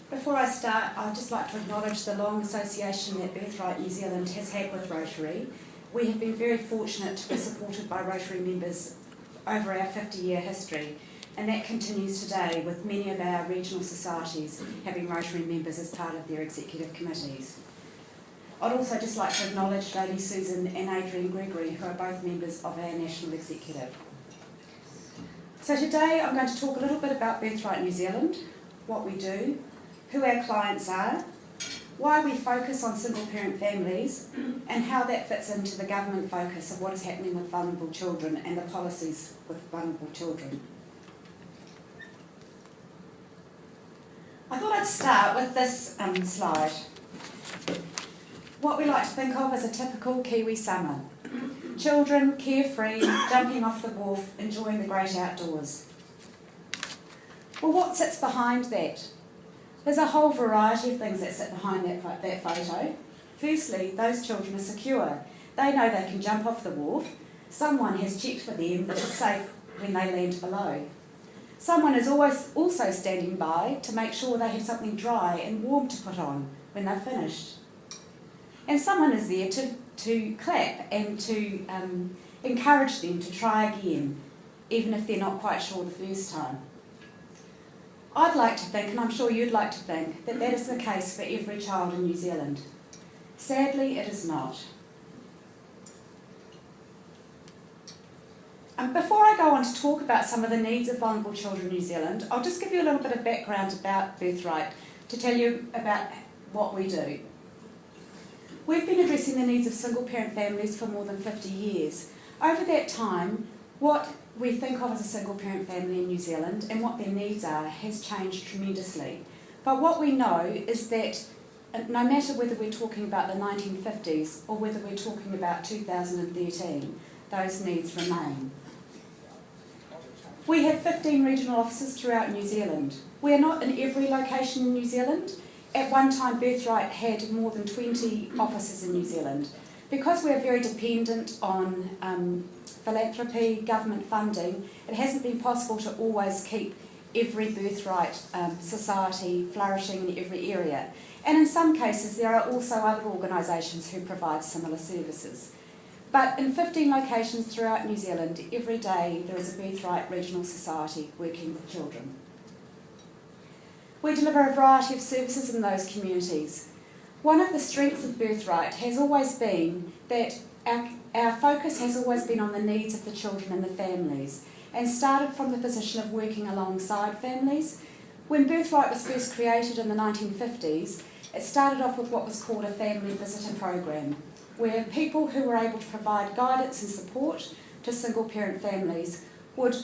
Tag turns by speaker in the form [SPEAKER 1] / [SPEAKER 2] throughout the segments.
[SPEAKER 1] Before I start, I'd just like to acknowledge the long association that Birthright New Zealand has had with Rotary. We have been very fortunate to be supported by Rotary members over our 50-year history, and that continues today with many of our regional societies having Rotary members as part of their executive committees. I'd also just like to acknowledge Lady Susan and Adrian Gregory, who are both members of our national executive. So today I'm going to talk a little bit about Birthright New Zealand, what we do, who our clients are, why we focus on single-parent families, and how that fits into the government focus of what is happening with vulnerable children and the policies with vulnerable children. I thought I'd start with this slide. What we like to think of as a typical Kiwi summer. Children, carefree, jumping off the wharf, enjoying the great outdoors. Well, what sits behind that? There's a whole variety of things that sit behind that photo. Firstly, those children are secure. They know they can jump off the wharf. Someone has checked for them that it's safe when they land below. Someone is always also standing by to make sure they have something dry and warm to put on when they're finished. And someone is there to clap and to encourage them to try again, even if they're not quite sure the first time. I'd like to think, and I'm sure you'd like to think, that that is the case for every child in New Zealand. Sadly, it is not. Before I go on to talk about some of the needs of vulnerable children in New Zealand, I'll just give you a little bit of background about Birthright to tell you about what we do. We've been addressing the needs of single-parent families for more than 50 years. Over that time, what we think of as a single-parent family in New Zealand and what their needs are has changed tremendously. But what we know is that no matter whether we're talking about the 1950s or whether we're talking about 2013, those needs remain. We have 15 regional offices throughout New Zealand. We are not in every location in New Zealand. At one time, Birthright had more than 20 offices in New Zealand. Because we're very dependent on philanthropy, government funding, it hasn't been possible to always keep every Birthright society flourishing in every area. And in some cases, there are also other organisations who provide similar services. But in 15 locations throughout New Zealand, every day there is a Birthright regional society working with children. We deliver a variety of services in those communities. One of the strengths of Birthright has always been that our focus has always been on the needs of the children and the families, and started from the position of working alongside families. When Birthright was first created in the 1950s, it started off with what was called a family visitor program, where people who were able to provide guidance and support to single-parent families would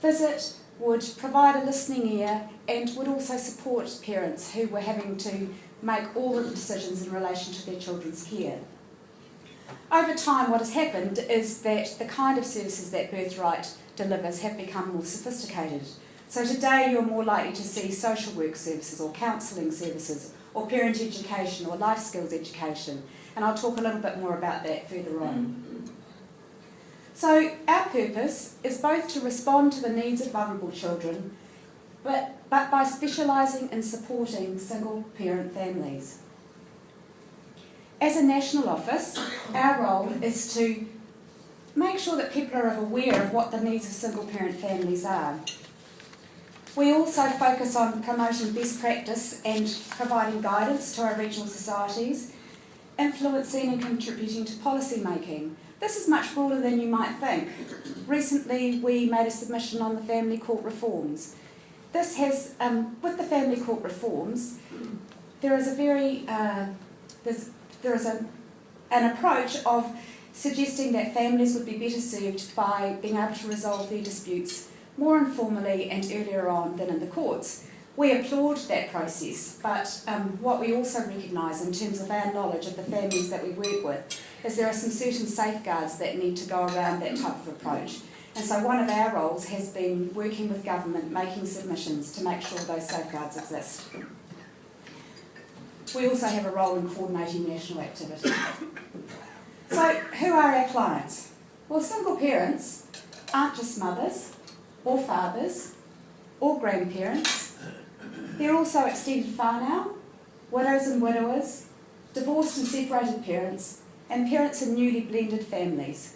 [SPEAKER 1] visit, would provide a listening ear, and would also support parents who were having to make all of the decisions in relation to their children's care. Over time, what has happened is that the kind of services that Birthright delivers have become more sophisticated. So today you're more likely to see social work services or counselling services or parent education or life skills education, and I'll talk a little bit more about that further on. So our purpose is both to respond to the needs of vulnerable children, but by specialising in supporting single-parent families. As a national office, our role is to make sure that people are aware of what the needs of single-parent families are. We also focus on promoting best practice and providing guidance to our regional societies, influencing and contributing to policy making. This is much broader than you might think. Recently, we made a submission on the family court reforms. This has, with the family court reforms, there is a very, there is an approach of suggesting that families would be better served by being able to resolve their disputes more informally and earlier on than in the courts. We applaud that process, but what we also recognise in terms of our knowledge of the families that we work with is there are some certain safeguards that need to go around that type of approach. And so one of our roles has been working with government, making submissions to make sure those safeguards exist. We also have a role in coordinating national activity. So who are our clients? Well, single parents aren't just mothers or fathers or grandparents There are also extended whānau, widows and widowers, divorced and separated parents, and parents in newly blended families.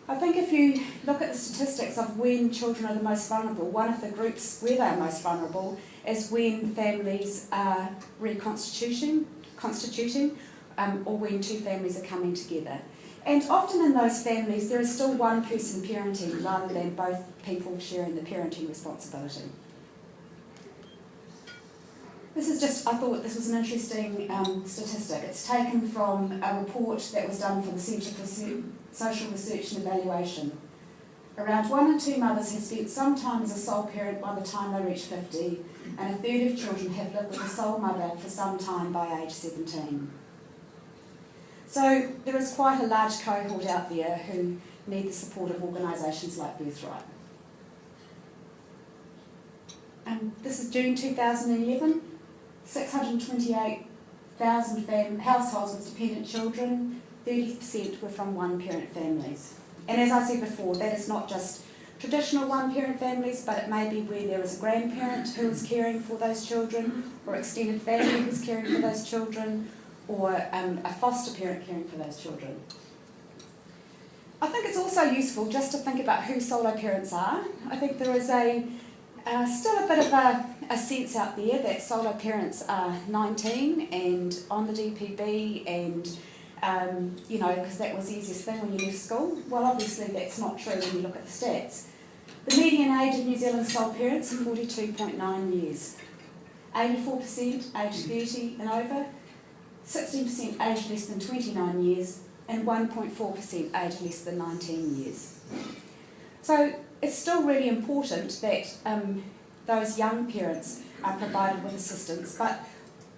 [SPEAKER 1] I think if you look at the statistics of when children are the most vulnerable, one of the groups where they are most vulnerable is when families are reconstituting, or when two families are coming together. And often in those families there is still one person parenting rather than both people sharing the parenting responsibility. This is just, I thought this was an interesting statistic. It's taken from a report that was done for the Centre for Social Research and Evaluation. Around 1 in 2 mothers have spent some time as a sole parent by the time they reach 50, and a third of children have lived with a sole mother for some time by age 17. So there is quite a large cohort out there who need the support of organisations like Birthright. This is June 2011. 628,000 households with dependent children, 30% were from one-parent families. And as I said before, that is not just traditional one-parent families, but it may be where there is a grandparent who is caring for those children, or extended family who is caring for those children, or a foster parent caring for those children. I think it's also useful just to think about who solo parents are. I think there is still a bit of a sense out there that solo parents are 19 and on the DPB and, because that was the easiest thing when you left school. Well, obviously that's not true when you look at the stats. The median age of New Zealand sole parents is 42.9 years. 84% aged 30 and over, 16% aged less than 29 years, and 1.4% aged less than 19 years. So it's still really important that those young parents are provided with assistance, but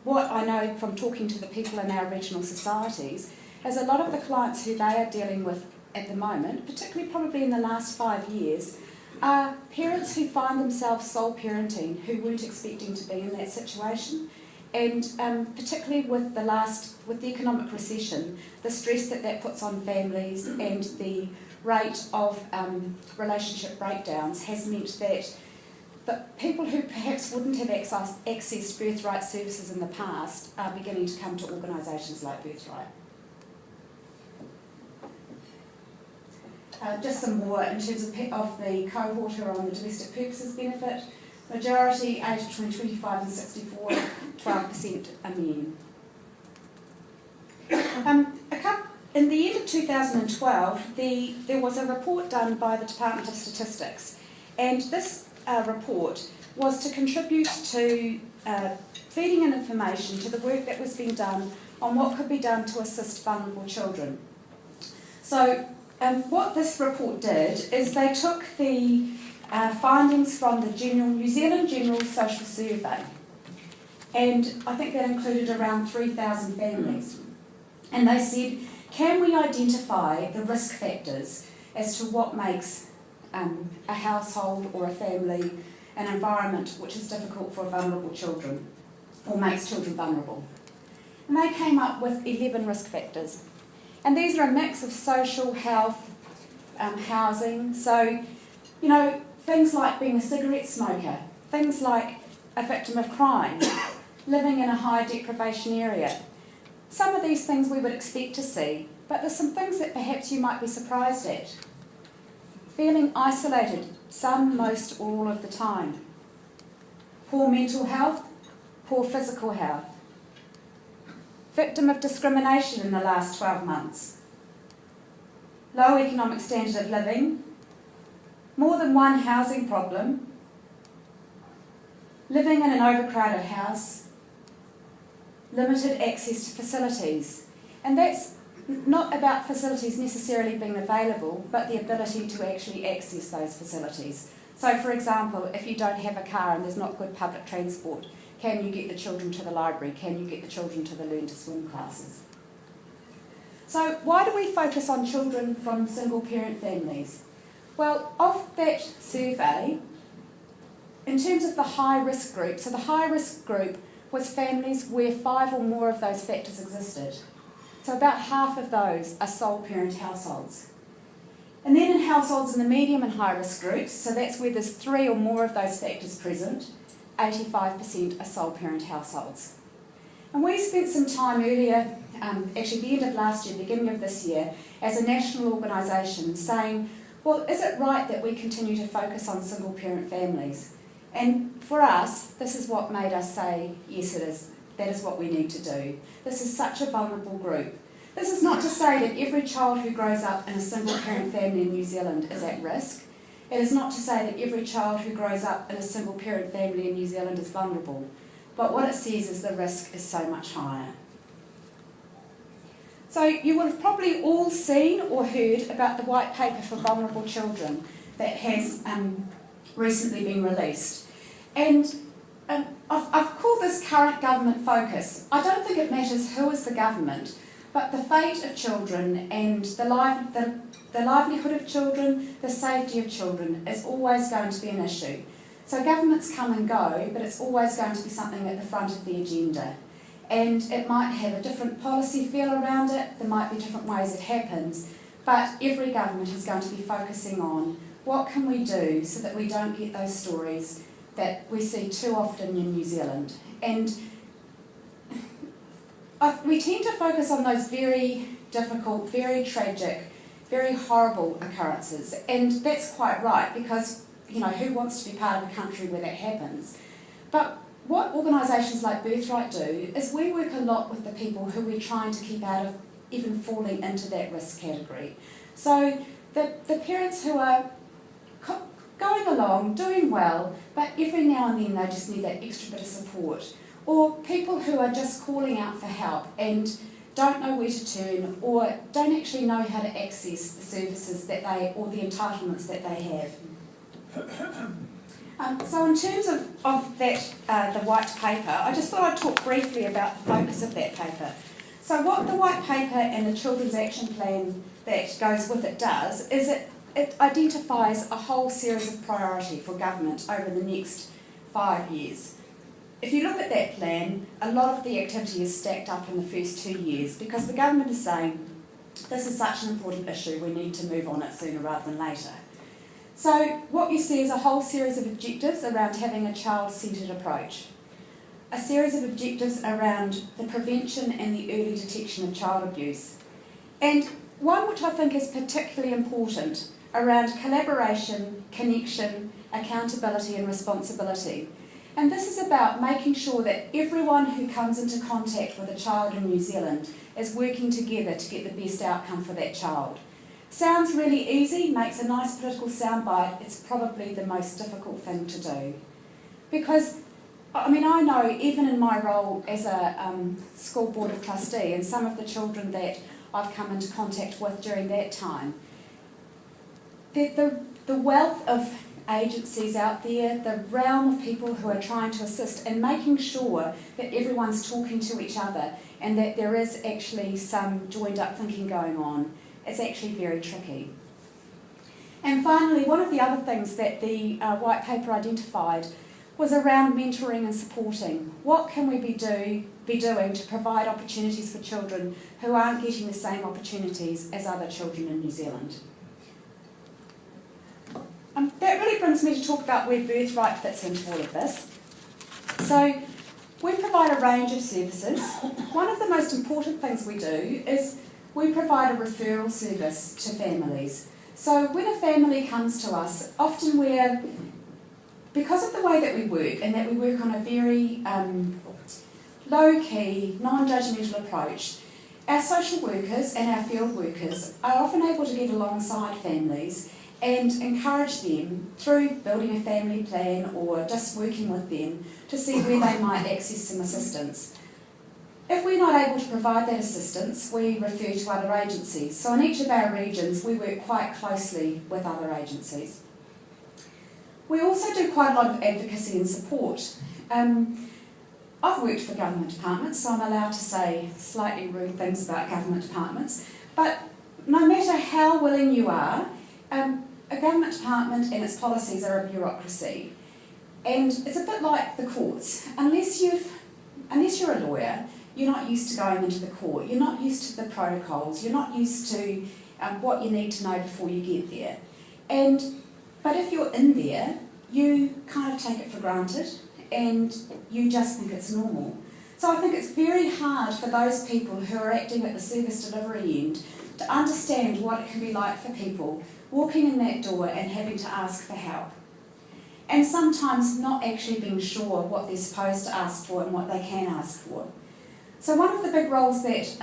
[SPEAKER 1] what I know from talking to the people in our regional societies is a lot of the clients who they are dealing with at the moment, particularly probably in the last 5 years, are parents who find themselves sole parenting who weren't expecting to be in that situation. And particularly with the economic recession, the stress that puts on families and the rate of relationship breakdowns has meant that the people who perhaps wouldn't have accessed Birthright services in the past are beginning to come to organisations like Birthright. Just some more in terms of the cohort who are on the domestic purposes benefit. Majority aged between 25 and 64, 12% are men. In the end of 2012, there was a report done by the Department of Statistics, and this report was to contribute to feeding in information to the work that was being done on what could be done to assist vulnerable children. So what this report did is they took the findings from the New Zealand General Social Survey, and I think that included around 3,000 families. And they said, can we identify the risk factors as to what makes a household or a family an environment which is difficult for vulnerable children or makes children vulnerable? And they came up with 11 risk factors. And these are a mix of social, health, housing. So, things like being a cigarette smoker, things like a victim of crime, living in a high deprivation area. Some of these things we would expect to see, but there's some things that perhaps you might be surprised at. Feeling isolated, some, most, or all of the time. Poor mental health, poor physical health. Victim of discrimination in the last 12 months. Low economic standard of living. More than one housing problem. Living in an overcrowded house. Limited access to facilities. And that's not about facilities necessarily being available, but the ability to actually access those facilities. So, for example, if you don't have a car and there's not good public transport, can you get the children to the library? Can you get the children to the Learn to Swim classes? So why do we focus on children from single parent families? Well, of that survey, in terms of the high risk group, so the high risk group was families where 5 or more of those factors existed. So about half of those are sole parent households. And then in households in the medium and high risk groups, so that's where there's 3 or more of those factors present, 85% are sole parent households. And we spent some time earlier, actually the end of last year, beginning of this year, as a national organisation saying, well, is it right that we continue to focus on single parent families? And for us, this is what made us say, yes it is, that is what we need to do. This is such a vulnerable group. This is not to say that every child who grows up in a single parent family in New Zealand is at risk. It is not to say that every child who grows up in a single parent family in New Zealand is vulnerable. But what it says is the risk is so much higher. So you will have probably all seen or heard about the white paper for vulnerable children that has recently been released. And I've called this current government focus. I don't think it matters who is the government, but the fate of children and the livelihood of children, the safety of children is always going to be an issue. So governments come and go, but it's always going to be something at the front of the agenda. And it might have a different policy feel around it, there might be different ways it happens, but every government is going to be focusing on what can we do so that we don't get those stories that we see too often in New Zealand. And we tend to focus on those very difficult, very tragic, very horrible occurrences, and that's quite right because, you know, who wants to be part of a country where that happens? But what organisations like Birthright do is we work a lot with the people who we're trying to keep out of even falling into that risk category. So the parents who are going along, doing well, but every now and then they just need that extra bit of support. Or people who are just calling out for help and don't know where to turn or don't actually know how to access the services that or the entitlements that they have. So in terms of that, the white paper, I just thought I'd talk briefly about the focus of that paper. So what the white paper and the Children's Action Plan that goes with it does is it identifies a whole series of priority for government over the next 5 years. If you look at that plan, a lot of the activity is stacked up in the first 2 years because the government is saying this is such an important issue, we need to move on it sooner rather than later. So what you see is a whole series of objectives around having a child-centred approach, a series of objectives around the prevention and the early detection of child abuse, and one which I think is particularly important around collaboration, connection, accountability and responsibility. And this is about making sure that everyone who comes into contact with a child in New Zealand is working together to get the best outcome for that child. Sounds really easy, makes a nice political soundbite, it's probably the most difficult thing to do. Because, I mean, I know even in my role as a school board of trustee and some of the children that I've come into contact with during that time, the wealth of agencies out there, the realm of people who are trying to assist and making sure that everyone's talking to each other and that there is actually some joined up thinking going on, it's actually very tricky. And finally, one of the other things that the white paper identified was around mentoring and supporting. What can we be doing to provide opportunities for children who aren't getting the same opportunities as other children in New Zealand? That really brings me to talk about where Birthright fits into all of this. So we provide a range of services. One of the most important things we do is we provide a referral service to families. So when a family comes to us, often because of the way that we work and that we work on a very low-key, non-judgmental approach, our social workers and our field workers are often able to get alongside families and encourage them through building a family plan or just working with them to see where they might access some assistance. If we're not able to provide that assistance, we refer to other agencies. So in each of our regions, we work quite closely with other agencies. We also do quite a lot of advocacy and support. I've worked for government departments, so I'm allowed to say slightly rude things about government departments, but no matter how willing you are, a government department and its policies are a bureaucracy. And it's a bit like the courts. Unless you're a lawyer, you're not used to going into the court, you're not used to the protocols, you're not used to what you need to know before you get there. But if you're in there, you kind of take it for granted and you just think it's normal. So I think it's very hard for those people who are acting at the service delivery end to understand what it can be like for people walking in that door and having to ask for help. And sometimes not actually being sure what they're supposed to ask for and what they can ask for. So one of the big roles that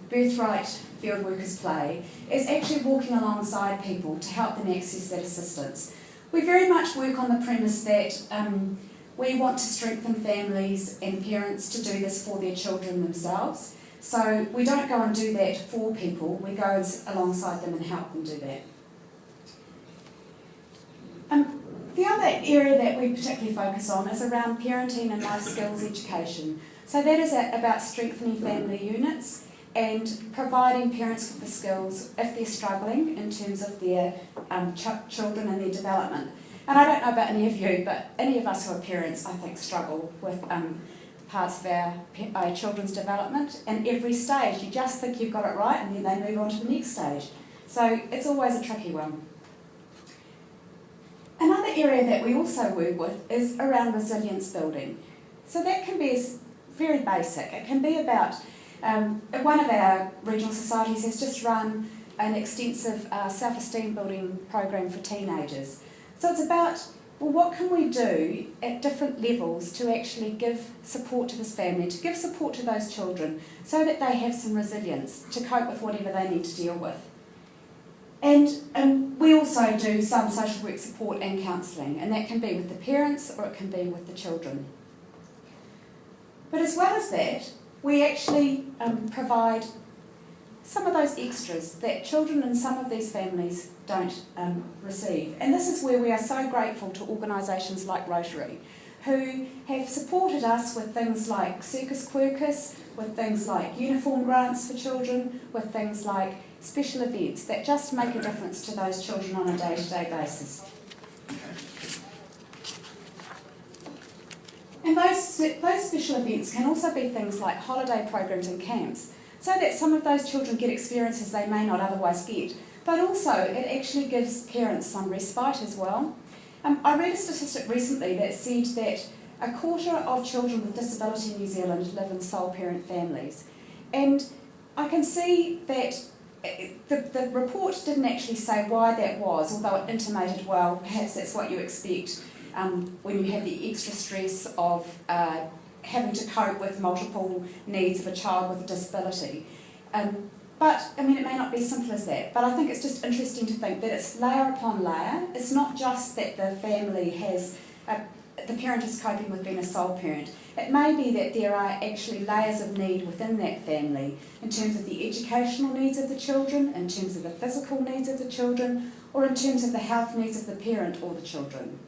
[SPEAKER 1] Birthright field workers play is actually walking alongside people to help them access that assistance. We very much work on the premise that we want to strengthen families and parents to do this for their children themselves. So we don't go and do that for people, we go alongside them and help them do that. The other area that we particularly focus on is around parenting and life skills education. So that is about strengthening family units and providing parents with the skills if they're struggling in terms of their children and their development. And I don't know about any of you, but any of us who are parents, I think, struggle with parts of our children's development. And every stage, you just think you've got it right, and then they move on to the next stage. So it's always a tricky one. Another area that we also work with is around resilience building. So that can be very basic. It can be about, one of our regional societies has just run an extensive self-esteem building program for teenagers. So it's about, well, what can we do at different levels to actually give support to this family, to give support to those children, so that they have some resilience to cope with whatever they need to deal with. And we also do some social work support and counselling, and that can be with the parents or it can be with the children. But as well as that, we actually provide some of those extras that children in some of these families don't receive. And this is where we are so grateful to organisations like Rotary, who have supported us with things like Circus Quirkus, with things like uniform grants for children, with things like special events that just make a difference to those children on a day-to-day basis. And those special events can also be things like holiday programs and camps, so that some of those children get experiences they may not otherwise get. But also, it actually gives parents some respite as well. I read a statistic recently that said that a quarter of children with disability in New Zealand live in sole parent families. And I can see that the report didn't actually say why that was, although it intimated, well, perhaps that's what you expect when you have the extra stress of having to cope with multiple needs of a child with a disability. But, I mean, it may not be as simple as that, but I think it's just interesting to think that it's layer upon layer. It's not just that the family has, the parent is coping with being a sole parent. It may be that there are actually layers of need within that family in terms of the educational needs of the children, in terms of the physical needs of the children, or in terms of the health needs of the parent or the children.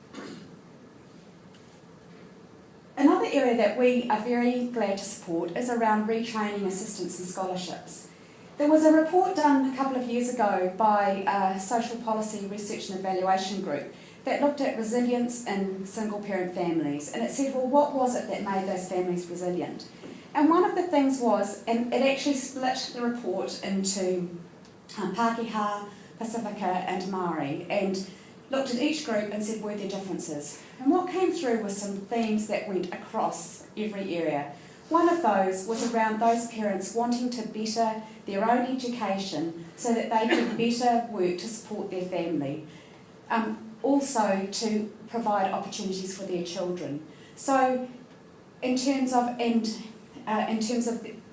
[SPEAKER 1] Another area that we are very glad to support is around retraining assistants and scholarships. There was a report done a couple of years ago by a Social Policy Research and Evaluation Group that looked at resilience in single-parent families, and it said, well, what was it that made those families resilient? And one of the things was, and it actually split the report into Pākehā, Pacifica and Māori, and looked at each group and said, were there differences? And what came through were some themes that went across every area. One of those was around those parents wanting to better their own education so that they could better work to support their family. Also to provide opportunities for their children. So in terms of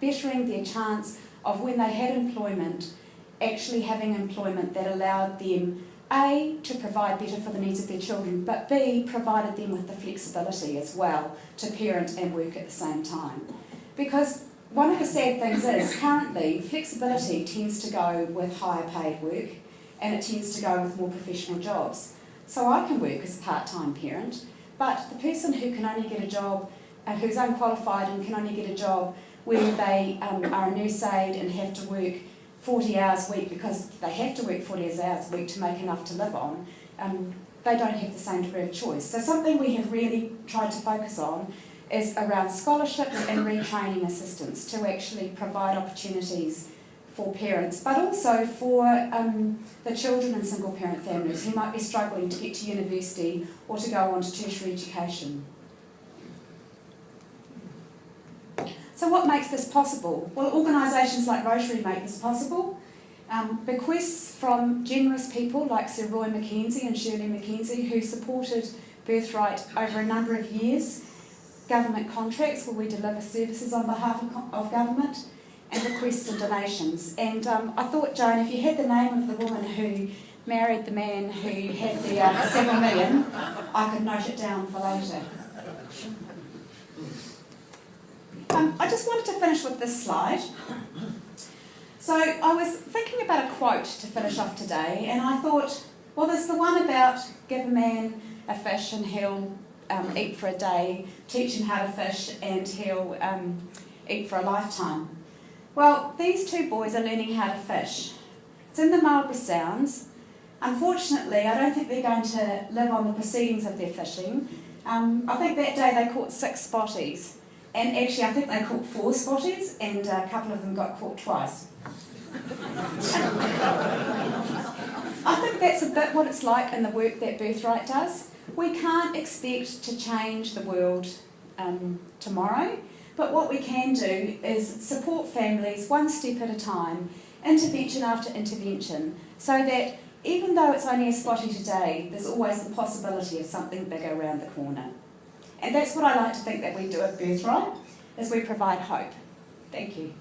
[SPEAKER 1] bettering their chance of when they had employment, actually having employment that allowed them A, to provide better for the needs of their children, but B, provided them with the flexibility as well to parent and work at the same time. Because one of the sad things is, currently, flexibility tends to go with higher paid work, and it tends to go with more professional jobs. So I can work as a part-time parent, but the person who can only get a job, who's unqualified and can only get a job where they are a nurse aide and have to work 40 hours a week because they have to work 40 hours a week to make enough to live on, they don't have the same degree of choice. So something we have really tried to focus on is around scholarships and retraining assistance to actually provide opportunities for parents, but also for the children in single parent families who might be struggling to get to university or to go on to tertiary education. So what makes this possible? Well, organisations like Rotary make this possible. Bequests from generous people like Sir Roy Mackenzie and Shirley Mackenzie, who supported Birthright over a number of years, government contracts where we deliver services on behalf of government, and requests and donations. And I thought, Joan, if you had the name of the woman who married the man who had the 7 million, I could note it down for later. I just wanted to finish with this slide. So I was thinking about a quote to finish off today, and I thought, well, there's the one about give a man a fish and he'll eat for a day, teach him how to fish and he'll eat for a lifetime. Well, these two boys are learning how to fish. It's in the Marlborough Sounds. Unfortunately, I don't think they're going to live on the proceedings of their fishing. I think that day they caught 6 spotties. And actually, I think they caught 4 spotties, and a couple of them got caught twice. I think that's a bit what it's like in the work that Birthright does. We can't expect to change the world tomorrow, but what we can do is support families one step at a time, intervention after intervention, so that even though it's only a spotty today, there's always the possibility of something bigger around the corner. And that's what I like to think that we do at Birthright, is we provide hope. Thank you.